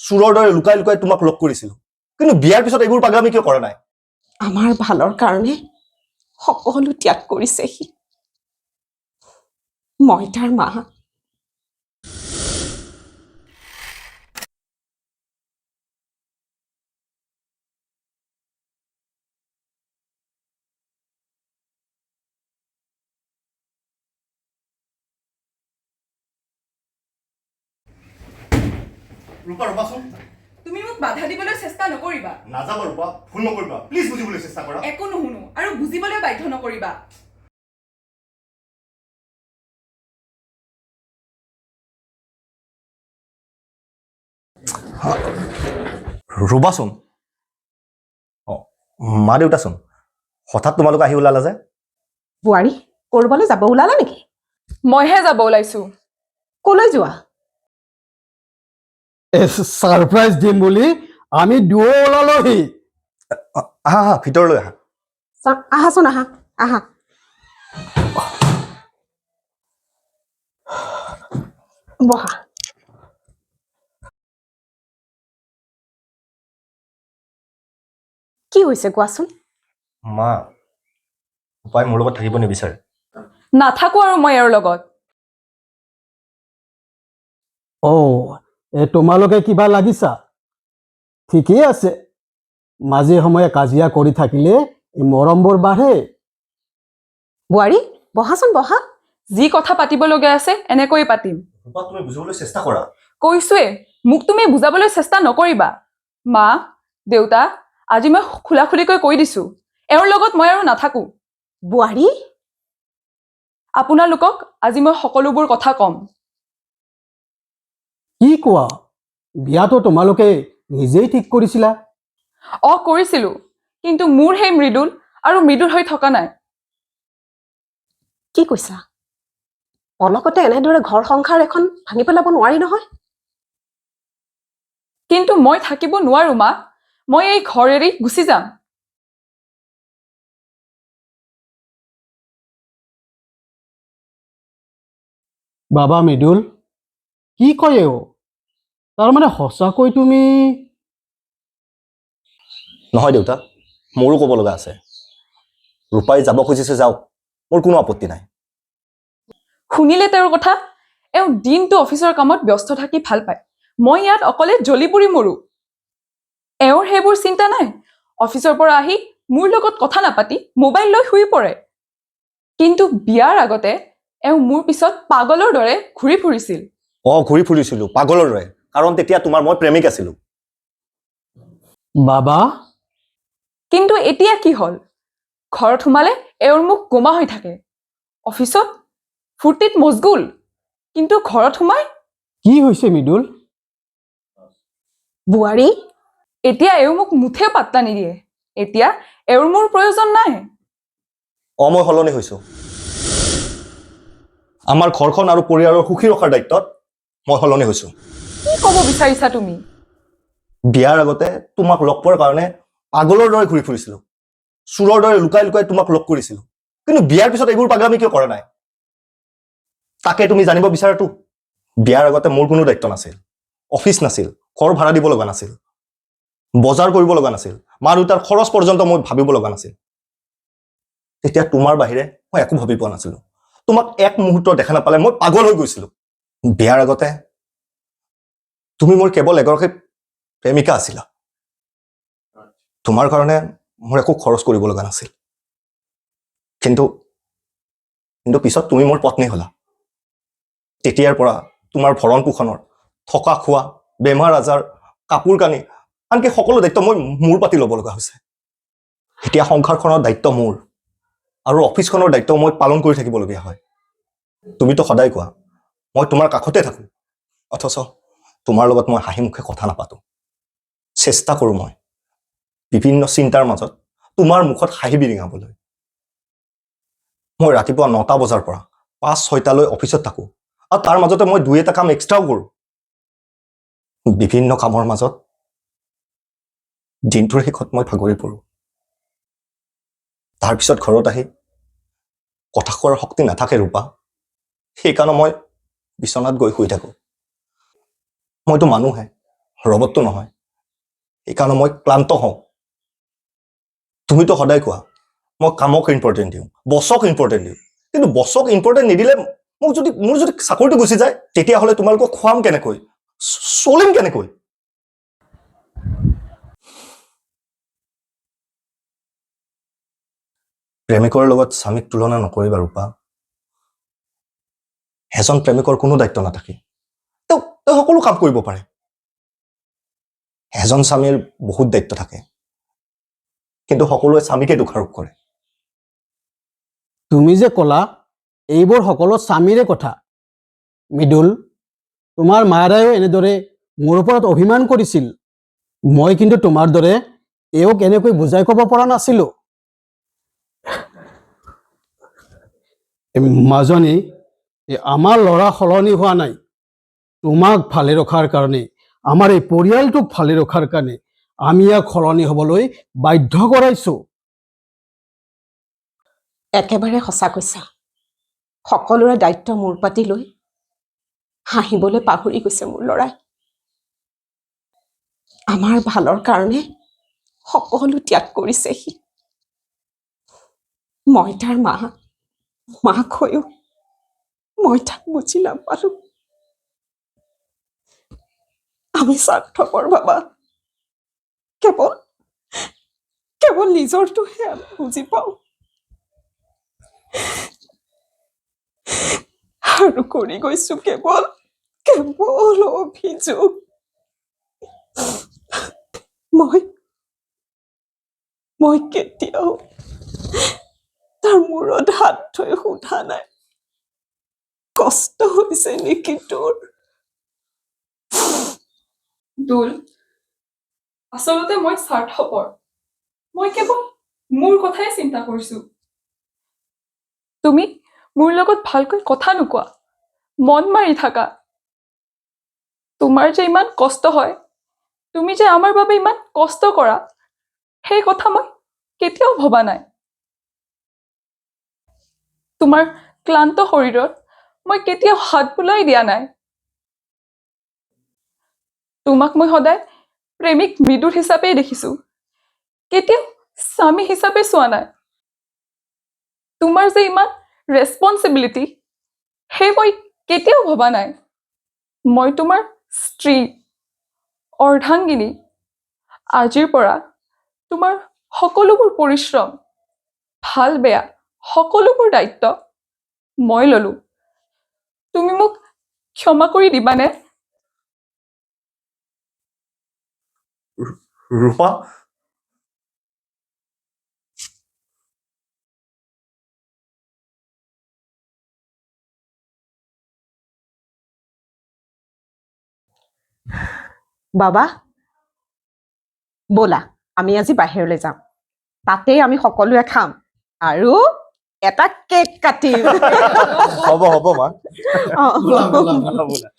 চুৰৰ দৰে লুকাই লুকাই তোমাক লগ কৰিছিলোঁ কিন্তু বিয়াৰ পিছত এইবোৰ পাগলামি কিয় কৰা নাই আমাৰ ভালৰ কাৰণে সকলো ত্যাগ কৰিছে সি মই তাৰ মা ৰূপা ৰূপাচোন তুমি মোক বাধা দিবলৈ চেষ্টা নকৰিবা নাযাব ৰূপা ভুল নকৰিবা প্লিজ বুজিবলৈ চেষ্টা কৰা একো নুশুনো আৰু বুজিবলৈ বাধ্য নকৰিবা ৰূপাচোন মা দেউতাচোন হঠাৎ তোমালোক আহি ওলালা যে বোৱাৰী কৰবালৈ যাব ওলালা নেকি মইহে যাব ওলাইছো কলৈ যোৱা সাৰপ্ৰাইজ দিম বুলি আমি দুয়ো ওলালোহি আহা আহা ভিতৰলৈ আহা আহাচোন আহা আহা বহা কি হৈছে কোৱাচোন মা ৰূপাই মোৰ লগত থাকিব নিবিচাৰে নাথাকো আৰু মই ইয়াৰ লগত তোমালোকে কিবা লাগিছা ঠিকেই আছে মাজে সময়ে কাজিয়া কৰি থাকিলে মৰমবোৰ বাঢ়ে বোৱাৰী বহাচোন বহা যি কথা পাতিবলগীয়া আছে এনেকৈ পাতিম ৰূপা তুমি বুজিবলৈ চেষ্টা কৰা কৈছোৱে মোক তুমি বুজাবলৈ চেষ্টা নকৰিবা মা দেউতা আজি মই খোলাখুলিকৈ কৈ দিছো এওঁৰ লগত মই আৰু নাথাকো বোৱাৰী আপোনালোকক আজি মই সকলোবোৰ কথা ক'ম কি কোৱা বিয়াটো তোমালোকে নিজেই ঠিক কৰিছিলা কৰিছিলো কিন্তু মোৰ সেই মৃদুল আৰু মৃদুল হৈ থকা নাই কি কৈছা অলপতে এনেদৰে ঘৰ সংসাৰ এখন ভাঙি পেলাব নোৱাৰি নহয় কিন্তু মই থাকিব নোৱাৰো মা মই এই ঘৰ এৰি গুচি যাম বাবা মৃদুল কি কয় তাৰমানে সঁচাকৈ তুমি নহয় দেউতা মোৰো ক'ব লগা আছে ৰূপাই যাব খুজিছে যাওক মোৰ কোনো আপত্তি নাই শুনিলে তেওঁৰ কথা এওঁ দিনটো অফিচৰ কামত ব্যস্ত থাকি ভাল পায় মই ইয়াত অকলে জ্বলি পুৰি মৰো এওঁৰ সেইবোৰ চিন্তা নাই অফিচৰ পৰা আহি মোৰ লগত কথা নাপাতি মোবাইল লৈ শুই পৰে কিন্তু বিয়াৰ আগতে এওঁ মোৰ পিছত পাগলৰ দৰে ঘূৰি ফুৰিছিল ঘূৰি ফুৰিছিলো পাগলৰ দৰে কাৰণ তেতিয়া তোমাৰ মই প্ৰেমিক আছিলো বাবা কিন্তু এতিয়া কি হ'ল ঘৰত সোমালে এওঁৰ মুখ গোমা হৈ থাকে অফিচত ফূৰ্তিত মজগুল কিন্তু ঘৰত সোমাই কি হৈছে মৃদুল বোৱাৰী এতিয়া এওঁ মোক মুঠেও পাত্তা নিদিয়ে এতিয়া এওঁৰ মোৰ প্ৰয়োজন নাই মই সলনি হৈছো আমাৰ ঘৰখন আৰু পৰিয়ালৰ সুখী ৰখাৰ দায়িত্বত মই সলনি হৈছো কি ক'ব বিচাৰিছা তুমি বিয়াৰ আগতে তোমাক লগ পোৱাৰ কাৰণে পাগলৰ দৰে ঘূৰি ফুৰিছিলো চুৰৰ দৰে লুকাই লুকাই তোমাক লগ কৰিছিলো কিন্তু বিয়াৰ পিছত এইবোৰ পাগলামি কিয় কৰা নাই তাকে তুমি জানিব বিচাৰাতো বিয়াৰ আগতে মোৰ কোনো দায়িত্ব নাছিল অফিচ নাছিল ঘৰ ভাড়া দিব লগা নাছিল বজাৰ কৰিব লগা নাছিল মা দেউতাৰ খৰচ পৰ্যন্ত মই ভাবিব লগা নাছিল তেতিয়া তোমাৰ বাহিৰে মই একো ভাবি পোৱা নাছিলো তোমাক এক মুহূৰ্ত দেখা নাপালে মই পাগল হৈ গৈছিলো বিয়াৰ আগতে তুমি মোৰ কেৱল এগৰাকী প্ৰেমিকা আছিলা তোমাৰ কাৰণে মোৰ একো খৰচ কৰিব লগা নাছিল কিন্তু পিছত তুমি মোৰ পত্নী হলা তেতিয়াৰ পৰা তোমাৰ ভৰণ পোষণৰ থকা খোৱা বেমাৰ আজাৰ কাপোৰ কানি আনকি সকলো দায়িত্ব মই মোৰ পাতি ল'ব লগা হৈছে এতিয়া সংসাৰখনৰ দায়িত্ব মোৰ আৰু অফিচখনৰ দায়িত্ব মই পালন কৰি থাকিবলগীয়া হয় তুমিতো সদায় কোৱা মই তোমাৰ কাষতে থাকো অথচ তোমাৰ লগত মই হাঁহি মুখে কথা নাপাতো চেষ্টা কৰো মই বিভিন্ন চিন্তাৰ মাজত তোমাৰ মুখত হাঁহি বিৰিঙাবলৈ মই ৰাতিপুৱা 9টা বজাৰ পৰা 5-6টালৈ অফিচত থাকো আৰু তাৰ মাজতে মই 2-এটা কাম এক্সট্ৰাও কৰো বিভিন্ন কামৰ মাজত দিনটোৰ শেষত মই ভাগৰি পৰো তাৰপিছত ঘৰত আহি কথা কোৱাৰ শক্তি নাথাকে ৰূপা সেইকাৰণে মই বিচনাত গৈ শুই থাকো মইতো মানুহে ৰবটটো নহয়। সেইকাৰণে মই ক্লান্ত হওঁ। তুমিতো সদায় কোৱা মই কামক ইম্পৰ্টেণ্ট দিওঁ, বছক ইম্পৰ্টেণ্ট দিওঁ, কিন্তু বছক ইম্পৰ্টেণ্ট নিদিলে মোৰ যদি চাকৰিটো গুচি যায়, তেতিয়াহ'লে তোমালোকক খুৱাম কেনেকৈ, চলিম কেনেকৈ? প্ৰেমিকৰ লগত স্বামীক তুলনা নকৰিবা ৰূপা। এজন প্ৰেমিকৰ কোনো দায়িত্ব নাথাকে, তেওঁ সকলো কাম কৰিব পাৰে। এজন স্বামীৰ বহুত দায়িত্ব থাকে, কিন্তু সকলোৱে স্বামীকে দোষাৰোপ কৰে। তুমি যে ক'লা এইবোৰ সকলো স্বামীৰে কথা। মৃদুল, তোমাৰ মায়েৰাও এনেদৰে মোৰ ওপৰত অভিমান কৰিছিল। মই কিন্তু তোমাৰ দৰে এওঁক এনেকৈ বুজাই ক'ব পৰা নাছিলোঁ। মাজনী, আমাৰ ল'ৰা সলনি হোৱা নাই। তোমাক ভালে ৰখাৰ কাৰণে, আমাৰ এই পৰিয়ালটোক ভালে ৰখাৰ কাৰণে আমি ইয়াক সলনি হ'বলৈ বাধ্য কৰাইছোঁ। একেবাৰে সঁচা কৈছা। সকলোৰে দায়িত্ব মূৰ পাতি লৈ হাঁহিবলৈ পাহৰি গৈছে মোৰ ল'ৰাই। আমাৰ ভালৰ কাৰণে সকলো ত্যাগ কৰিছে সি। মই তাৰ মাক হৈও মই তাক বুজি নাপালো। আমি স্বাৰ্থপৰ বাবা। কেৱল নিজৰটোহে আমি বুজি পাওঁ। আৰু কৰি গৈছো কেৱল অভিযোগ। মই কেতিয়াও তাৰ মূৰত হাত থৈ সোধা নাই, কষ্ট হৈছে নেকি তোৰ? দুল, আচলতে মই স্বাৰ্থপৰ। মই কেৱল মোৰ কথাই চিন্তা কৰিছো। তুমি মোৰ লগত ভালকৈ কথা নোকোৱা, মন মাৰি থাকা। তোমাৰ যে ইমান কষ্ট হয়, তুমি যে আমাৰ বাবে ইমান কষ্ট কৰা, সেই কথা মই কেতিয়াও ভবা নাই। তোমাৰ ক্লান্ত শৰীৰত মই কেতিয়াও হাত বুলাই দিয়া নাই। তোমাক মই সদায় প্ৰেমিক মৃদুল হিচাপেই দেখিছো, কেতিয়াও স্বামী হিচাপে চোৱা নাই। তোমাৰ যে ইমান ৰেছপনচিবিলিটি, সেই মই কেতিয়াও ভবা নাই। মই তোমাৰ স্ত্ৰী, অৰ্ধাংগিনী। আজিৰ পৰা তোমাৰ সকলোবোৰ পৰিশ্ৰম, ভাল বেয়া সকলোবোৰ দায়িত্ব মই ললো। তুমি মোক ক্ষমা কৰি দিবানে? ৰূপা, বাবা, ব'লা আমি আজি বাহিৰলৈ যাম। তাতেই আমি সকলোৱে খাম আৰু এটা কেক কাটিম। হ'ব মা। অ, ব'লা।